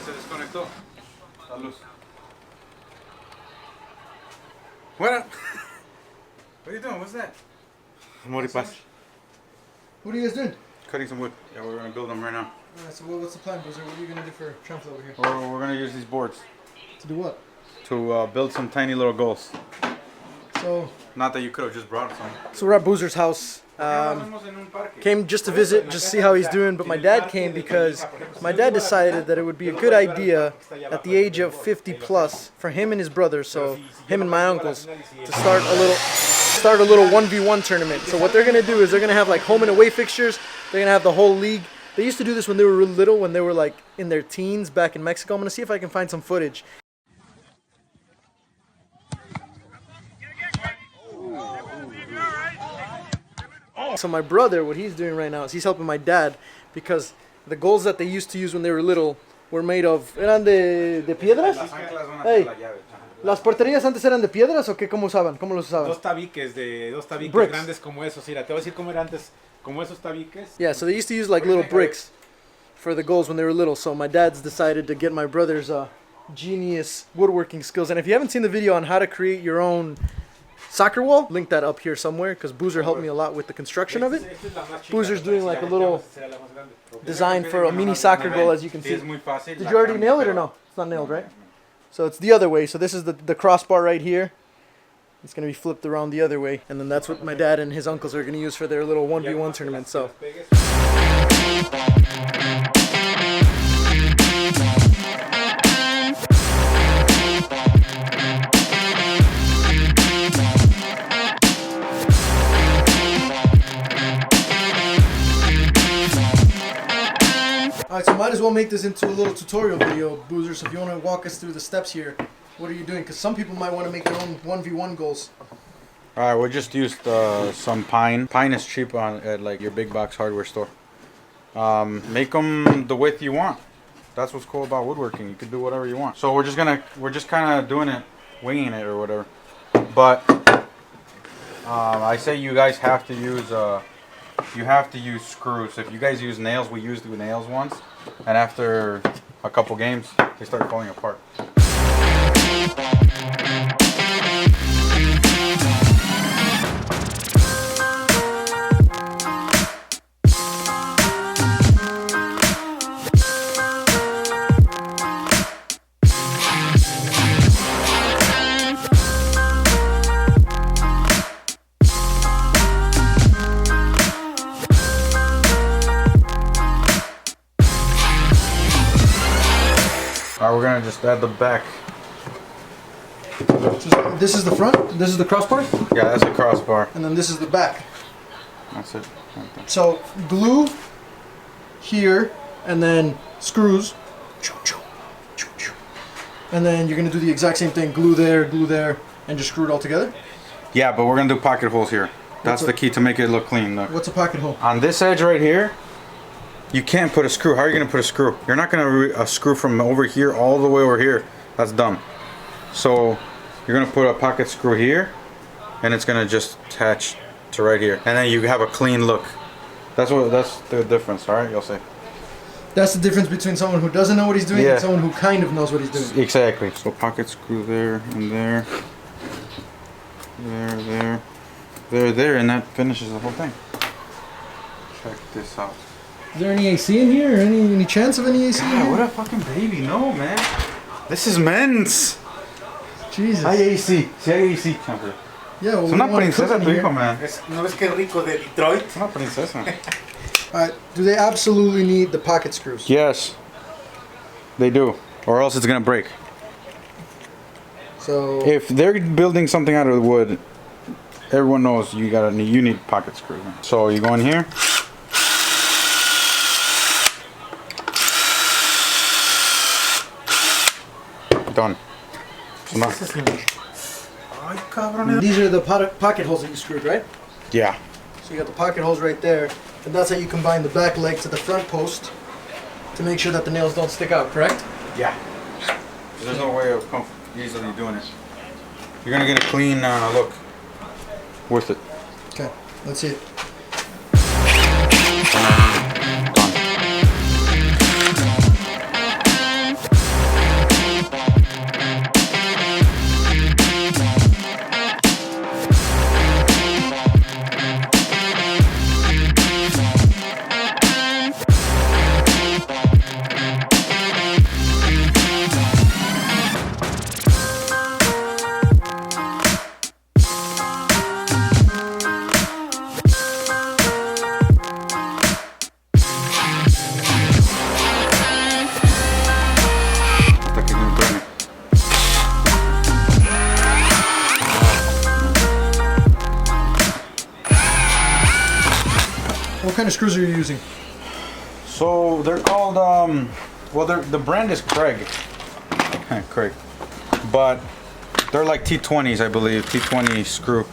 se desconectó. La luz. What? What are you doing? What's that? Moripas. What are you guys doing? Cutting some wood. Yeah, we're gonna build them right now. Alright, so what's the plan, Boozer? What are you gonna do for Trample over here? We're gonna use these boards. To do what? To build some tiny little goals. So... Not that you could have just brought some. So we're at Boozer's house. Came just to visit, just see how he's doing, but my dad came because my dad decided that it would be a good idea at the age of 50 plus for him and his brother, so him and my uncles, to start a little 1v1 tournament. So what they're gonna do is they're gonna have like home and away fixtures. They're gonna have the whole league. They used to do this when they were really little, when they were like in their teens back in Mexico. I'm gonna see if I can find some footage. So my brother, what he's doing right now is he's helping my dad because the goals that they used to use when they were little were made of... ¿Eran de piedras? Hey, ¿las porterías antes eran de piedras o qué? ¿Cómo usaban? ¿Cómo los usaban? Dos tabiques Bricks. Grandes como esos. Mira, te voy a decir cómo era antes, como esos tabiques. Yeah, so they used to use like little bricks for the goals when they were little. So my dad's decided to get my brother's genius woodworking skills. And if you haven't seen the video on how to create your own soccer wall, link that up here somewhere because Boozer helped me a lot with the construction of it. Boozer's doing like a little design for a mini soccer goal, as you can see. Did you already nail it or no? It's not nailed, right? So it's the other way. So this is the crossbar right here. It's going to be flipped around the other way. And then that's what my dad and his uncles are going to use for their little 1v1 tournament. So... Alright, so might as well make this into a little tutorial video, Boozer. So if you want to walk us through the steps here, what are you doing? Because some people might want to make their own 1v1 goals. Alright, we just used some pine. Pine is cheap at like your big box hardware store. Make them the width you want. That's what's cool about woodworking. You can do whatever you want. So we're just kind of doing it, winging it or whatever. But I say you guys have to use screws. If you guys use nails, we used nails once, and after a couple games, they start falling apart. Alright, we're gonna just add the back. So this is the front? This is the crossbar? Yeah, that's the crossbar. And then this is the back. That's it. So glue here, and then screws. And then you're gonna do the exact same thing. Glue there, and just screw it all together? Yeah, but we're gonna do pocket holes here. That's the key to make it look clean. Look. What's a pocket hole? On this edge right here, you can't put a screw. How are you going to put a screw? You're not going to screw from over here all the way over here. That's dumb. So you're going to put a pocket screw here, and it's going to just attach to right here. And then you have a clean look. That's the difference, all right? You'll see. That's the difference between someone who doesn't know what he's doing and someone who kind of knows what he's doing. Exactly. So pocket screw there and there. There, and that finishes the whole thing. Check this out. Is there any AC in here? Or any chance of any AC? God, what a fucking baby. No, man. This is men's. Jesus. Hay AC. Sí hay AC, champer. Yeah, well, es una princesa tu hijo, man. ¿No ves que rico de Detroit? Es una princesa. Alright, do they absolutely need the pocket screws? Yes. They do. Or else it's going to break. So... if they're building something out of wood, everyone knows you need pocket screws. So you go in here. Done. These are the pocket holes that you screwed, right? Yeah. So you got the pocket holes right there, and that's how you combine the back leg to the front post to make sure that the nails don't stick out, correct? Yeah. There's no way of easily doing it. You're gonna get a clean look with it. Okay, let's see it. What kind of screws are you using? So they're called, well, the brand is Craig. Craig. But they're like T20s, I believe. T20 screw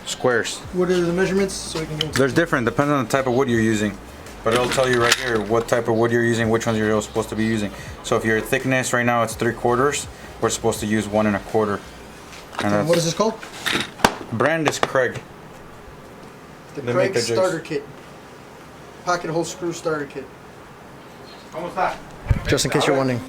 squares. What are the measurements so we can go? There's different, depending on the type of wood you're using. But it'll tell you right here what type of wood you're using, which ones you're supposed to be using. So if your thickness right now it's 3/4, we're supposed to use 1 1/4. And what is this called? Brand is Craig. The They Craig make the jigs. starter kit. Pocket hole screw starter kit. ¿Cómo está? Just in case you're wondering.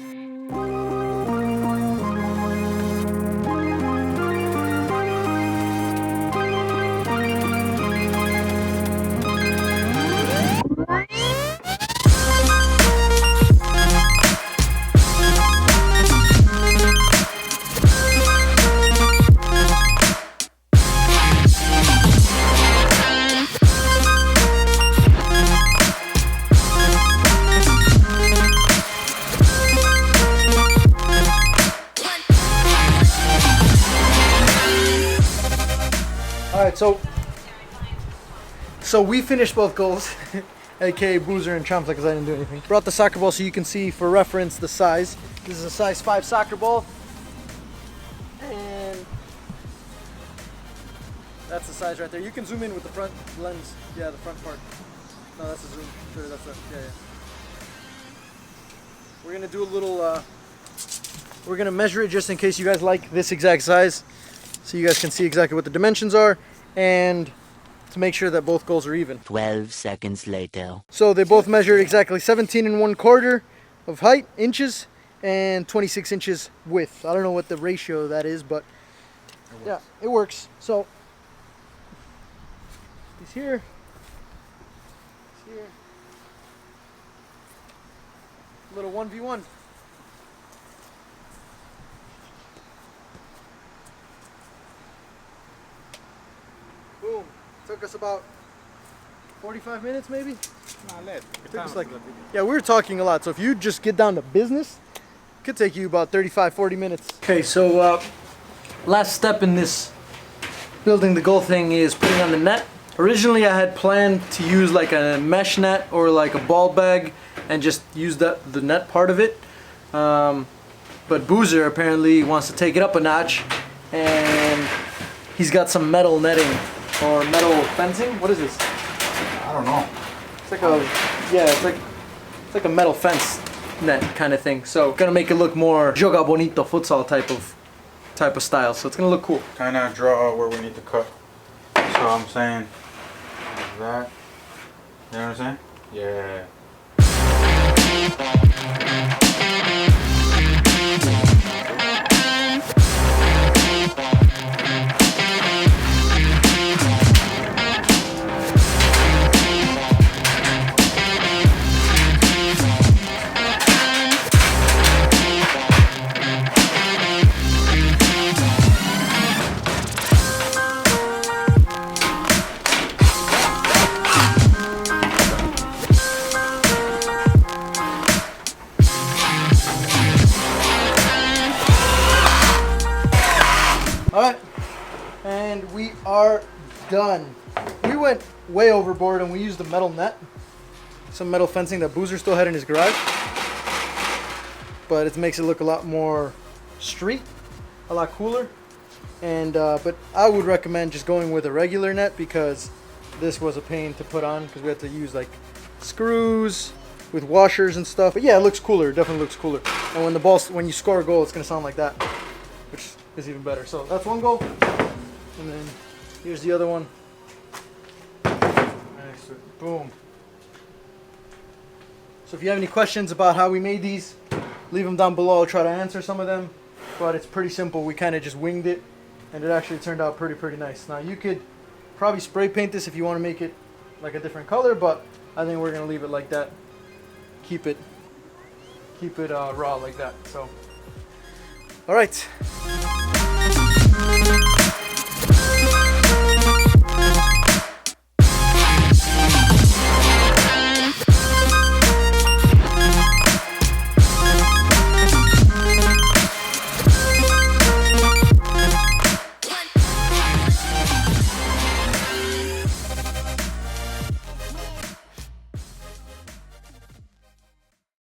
Alright, so we finished both goals, aka Boozer and Chomps, because I didn't do anything. Brought the soccer ball so you can see for reference the size. This is a size 5 soccer ball. And that's the size right there. You can zoom in with the front lens. Yeah, the front part. No, that's a zoom. Sure, that's a, yeah. We're gonna do a little, we're gonna measure it just in case you guys like this exact size, so you guys can see exactly what the dimensions are, and to make sure that both goals are even. 12 seconds later. So they both measured exactly 17 1/4 of height, inches, and 26 inches width. I don't know what the ratio of that is, but yeah, it works. So he's here. He's here. Little 1v1. Boom. Took us about 45 minutes maybe? Took us like, yeah, we were talking a lot, so if you just get down to business, it could take you about 35-40 minutes. Okay, so last step in this building the goal thing is putting on the net. Originally I had planned to use like a mesh net or like a ball bag and just use the net part of it. But Boozer apparently wants to take it up a notch, and he's got some metal netting or metal fencing. What is this? I don't know. It's like a, yeah, it's like a metal fence net kind of thing. So gonna make it look more joga bonito futsal type of style. So it's gonna look cool. Kind of draw out where we need to cut. So I'm saying like that. You know what I'm saying? Yeah. Alright, and we are done. We went way overboard and we used a metal net, some metal fencing that Boozer still had in his garage, but it makes it look a lot more street, a lot cooler. And but I would recommend just going with a regular net, because this was a pain to put on because we had to use like screws with washers and stuff. But yeah, it looks cooler. It definitely looks cooler. And when you score a goal, it's gonna sound like that, which is even better. So that's one goal, and then here's the other one. Boom. So if you have any questions about how we made these, leave them down below. I'll try to answer some of them, but it's pretty simple. We kind of just winged it, and it actually turned out pretty nice. Now you could probably spray paint this if you want to make it like a different color, but I think we're gonna leave it like that. Keep it raw like that. So, all right.